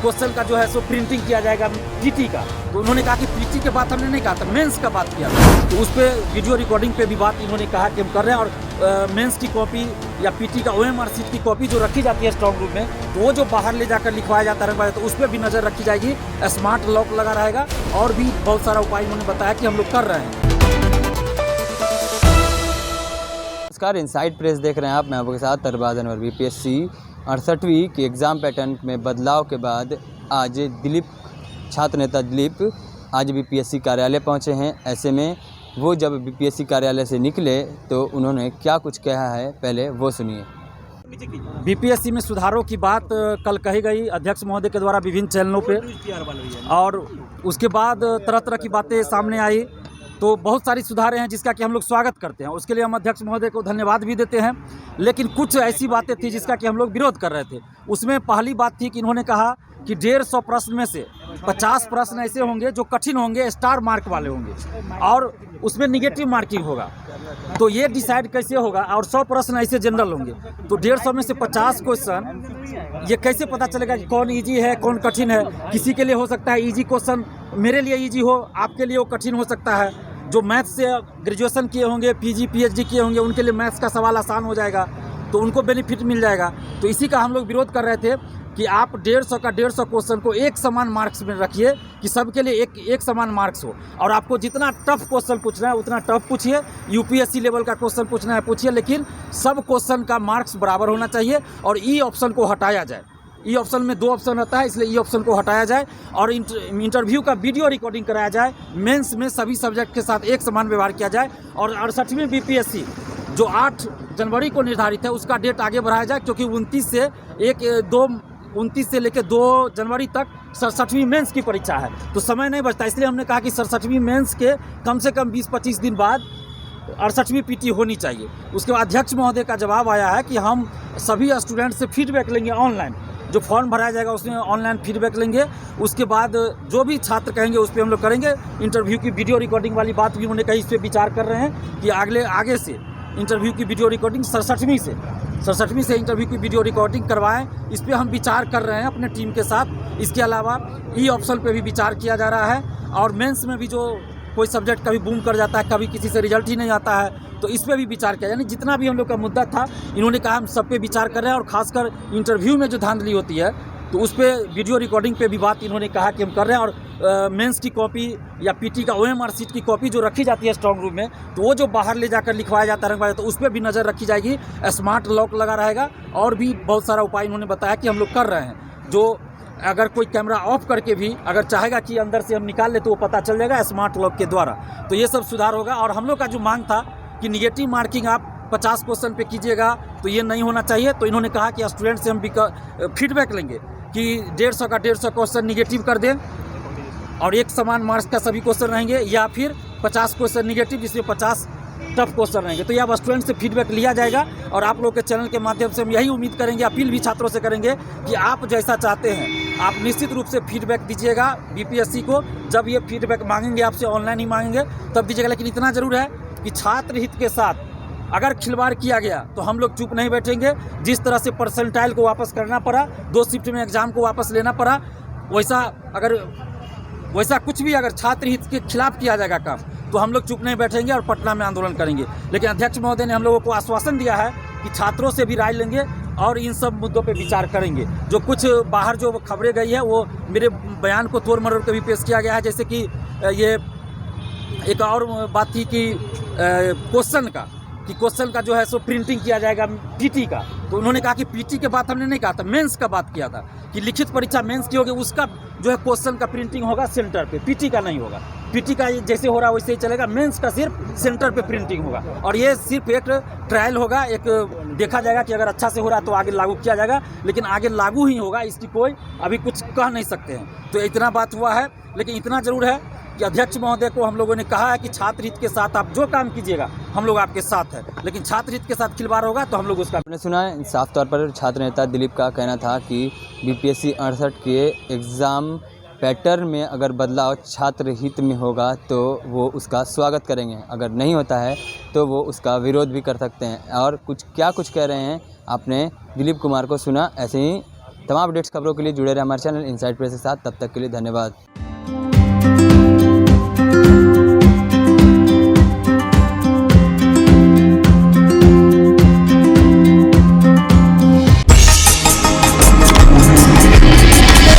Question का जो है सो प्रिंटिंग किया जाएगा पीटी का। तो उन्होंने कहा कि पीटी के बात हमने नहीं कहा था, मेंस का बात किया था। तो उस पर वीडियो रिकॉर्डिंग पे भी बात इन्होंने कहा कि हम कर रहे हैं। और मेंस की कॉपी या पीटी का ओएमआर शीट की कॉपी जो रखी जाती है स्ट्रॉन्ग रूम में, तो वो जो बाहर ले जाकर लिखवाया जाता है तो उस पर भी नज़र रखी जाएगी। स्मार्ट लॉक लगा रहेगा और भी बहुत सारा उपाय उन्होंने बताया कि हम लोग कर रहे हैं। नमस्कार, इनसाइड प्रेस देख रहे हैं आप। मैं आपके साथ तरबाज अनवर। बीपीएससी 68वीं के एग्ज़ाम पैटर्न में बदलाव के बाद आज छात्र नेता दिलीप आज बीपीएससी कार्यालय पहुंचे हैं। ऐसे में वो जब बीपीएससी कार्यालय से निकले तो उन्होंने क्या कुछ कहा है, पहले वो सुनिए। बीपीएससी में सुधारों की बात कल कही गई अध्यक्ष महोदय के द्वारा विभिन्न चैनलों पे, और उसके बाद तरह तरह की बातें सामने आई। तो बहुत सारी सुधारें हैं जिसका कि हम लोग स्वागत करते हैं, उसके लिए हम अध्यक्ष महोदय को धन्यवाद भी देते हैं। लेकिन कुछ ऐसी बातें थी जिसका कि हम लोग विरोध कर रहे थे। उसमें पहली बात थी कि इन्होंने कहा कि 150 प्रश्न में से 50 प्रश्न ऐसे होंगे जो कठिन होंगे, स्टार मार्क वाले होंगे, और उसमें निगेटिव मार्किंग होगा। तो ये डिसाइड कैसे होगा? और 100 प्रश्न ऐसे जनरल होंगे। तो 150 में से 50 क्वेश्चन, ये कैसे पता चलेगा कि कौन इजी है कौन कठिन है? किसी के लिए हो सकता है इजी क्वेश्चन मेरे लिए इजी हो, आपके लिए वो कठिन हो सकता है। जो मैथ्स से ग्रेजुएशन किए होंगे, पीजी पीएचडी किए होंगे, उनके लिए मैथ्स का सवाल आसान हो जाएगा, तो उनको बेनिफिट मिल जाएगा। तो इसी का हम लोग विरोध कर रहे थे कि आप 150 का 150 क्वेश्चन को एक समान मार्क्स में रखिए, कि सबके लिए एक समान मार्क्स हो। और आपको जितना टफ क्वेश्चन पूछना है उतना टफ पूछिए, यूपीएससी लेवल का क्वेश्चन पूछना है पूछिए, लेकिन सब क्वेश्चन का मार्क्स बराबर होना चाहिए। और ई ऑप्शन को हटाया जाए। ई ऑप्शन में 2 ऑप्शन रहता है, इसलिए ई ऑप्शन को हटाया जाए और इंटरव्यू का वीडियो रिकॉर्डिंग कराया जाए। मेंस में सभी सब्जेक्ट के साथ एक समान व्यवहार किया जाए। और 68वीं बीपीएससी जो 8 जनवरी को निर्धारित है उसका डेट आगे बढ़ाया जाए, क्योंकि 29 से लेकर 2 जनवरी तक 67वीं मेंस की परीक्षा है, तो समय नहीं बचता। इसलिए हमने कहा कि 67वीं मेंस के कम से कम 20-25 दिन बाद 68वीं पीटी होनी चाहिए। उसके बाद अध्यक्ष महोदय का जवाब आया है कि हम सभी स्टूडेंट से फीडबैक लेंगे ऑनलाइन। जो फॉर्म भराया जाएगा उसमें ऑनलाइन फीडबैक लेंगे। उसके बाद जो भी छात्र कहेंगे उस पर हम लोग करेंगे। इंटरव्यू की वीडियो रिकॉर्डिंग वाली बात भी उन्होंने कही, इस पर विचार कर रहे हैं कि आगे से इंटरव्यू की वीडियो रिकॉर्डिंग 67वीं से इंटरव्यू की वीडियो रिकॉर्डिंग करवाएं। इस पर हम विचार कर रहे हैं अपने टीम के साथ। इसके अलावा ई ऑप्शन पे भी विचार किया जा रहा है। और मेंस में भी जो कोई सब्जेक्ट कभी बूम कर जाता है, कभी किसी से रिजल्ट ही नहीं आता है, तो इस पर भी विचार किया। यानी जितना भी हम लोग का मुद्दा था, इन्होंने कहा हम सब पे विचार कर रहे हैं। और खासकर इंटरव्यू में जो धांधली होती है, तो उस पर वीडियो रिकॉर्डिंग पे भी बात इन्होंने कहा कि हम कर रहे हैं। और मेंस की कॉपी या पीटी का ओएमआर शीट की कॉपी जो रखी जाती है स्ट्रॉन्ग रूम में, तो वो जो बाहर ले जाकर लिखवाया जाता है तो उस पर भी नज़र रखी जाएगी। स्मार्ट लॉक लगा रहेगा और भी बहुत सारा उपाय इन्होंने बताया कि हम लोग कर रहे हैं। जो अगर कोई कैमरा ऑफ करके भी अगर चाहेगा कि अंदर से हम निकाल ले, तो वो पता चल जाएगा स्मार्ट लॉक के द्वारा। तो ये सब सुधार होगा। और हम लोग का जो मांग था कि निगेटिव मार्किंग आप 50 क्वेश्चन पे कीजिएगा, तो ये नहीं होना चाहिए। तो इन्होंने कहा कि स्टूडेंट से हम फीडबैक लेंगे कि 150 का 150 क्वेश्चन निगेटिव कर दें और एक समान मार्क्स का सभी क्वेश्चन रहेंगे, या फिर 50 क्वेश्चन निगेटिव जिसमें 50 टफ क्वेश्चन रहेंगे। तो ये अब स्टूडेंट से फीडबैक लिया जाएगा। और आप लोग के चैनल के माध्यम से हम यही उम्मीद करेंगे, अपील भी छात्रों से करेंगे कि आप जैसा चाहते हैं आप निश्चित रूप से फीडबैक दीजिएगा बीपीएससी को। जब ये फीडबैक मांगेंगे आपसे, ऑनलाइन ही मांगेंगे, तब दीजिएगा। लेकिन इतना ज़रूर है कि छात्र हित के साथ अगर खिलवाड़ किया गया तो हम लोग चुप नहीं बैठेंगे। जिस तरह से परसेंटाइल को वापस करना पड़ा, 2 शिफ्ट में एग्ज़ाम को वापस लेना पड़ा, वैसा कुछ भी अगर छात्र हित के खिलाफ किया जाएगा काम, तो हम लोग चुप नहीं बैठेंगे और पटना में आंदोलन करेंगे। लेकिन अध्यक्ष महोदय ने हम लोगों को आश्वासन दिया है कि छात्रों से भी राय लेंगे और इन सब मुद्दों पे विचार करेंगे। जो कुछ बाहर जो खबरें गई है, वो मेरे बयान को तोड़ मरोड़ के भी पेश किया गया है। जैसे कि ये एक और बात थी कि क्वेश्चन का जो है सो प्रिंटिंग किया जाएगा पीटी का। तो उन्होंने कहा कि पीटी के बात हमने नहीं कहा था, मेंस का बात किया था कि लिखित परीक्षा मेंस की होगी, उसका जो है क्वेश्चन का प्रिंटिंग होगा सेंटर पे, पीटी का नहीं होगा। पीटी का जैसे हो रहा है वैसे ही चलेगा, मेंस का सिर्फ सेंटर पे प्रिंटिंग होगा। और ये सिर्फ एक ट्रायल होगा, एक देखा जाएगा कि अगर अच्छा से हो रहा है तो आगे लागू किया जाएगा, लेकिन आगे लागू ही होगा, इसकी कोई अभी कुछ कह नहीं सकते हैं। तो इतना बात हुआ है। लेकिन इतना ज़रूर है कि अध्यक्ष महोदय को हम लोगों ने कहा है कि छात्र हित के साथ आप जो काम कीजिएगा हम लोग आपके साथ हैं, लेकिन छात्र हित के साथ खिलवाड़ होगा तो हम लोग उसका। आपने सुना है, साफ तौर पर छात्र नेता दिलीप का कहना था कि बीपीएससी 68 के एग्ज़ाम पैटर्न में अगर बदलाव छात्र हित में होगा तो वो उसका स्वागत करेंगे, अगर नहीं होता है तो वो उसका विरोध भी कर सकते हैं। और कुछ कह रहे हैं, आपने दिलीप कुमार को सुना, ऐसे ही तमाम अपडेट्स खबरों के लिए जुड़े रहे हमारे चैनल इनसाइड प्रेस के साथ। तब तक के लिए धन्यवाद।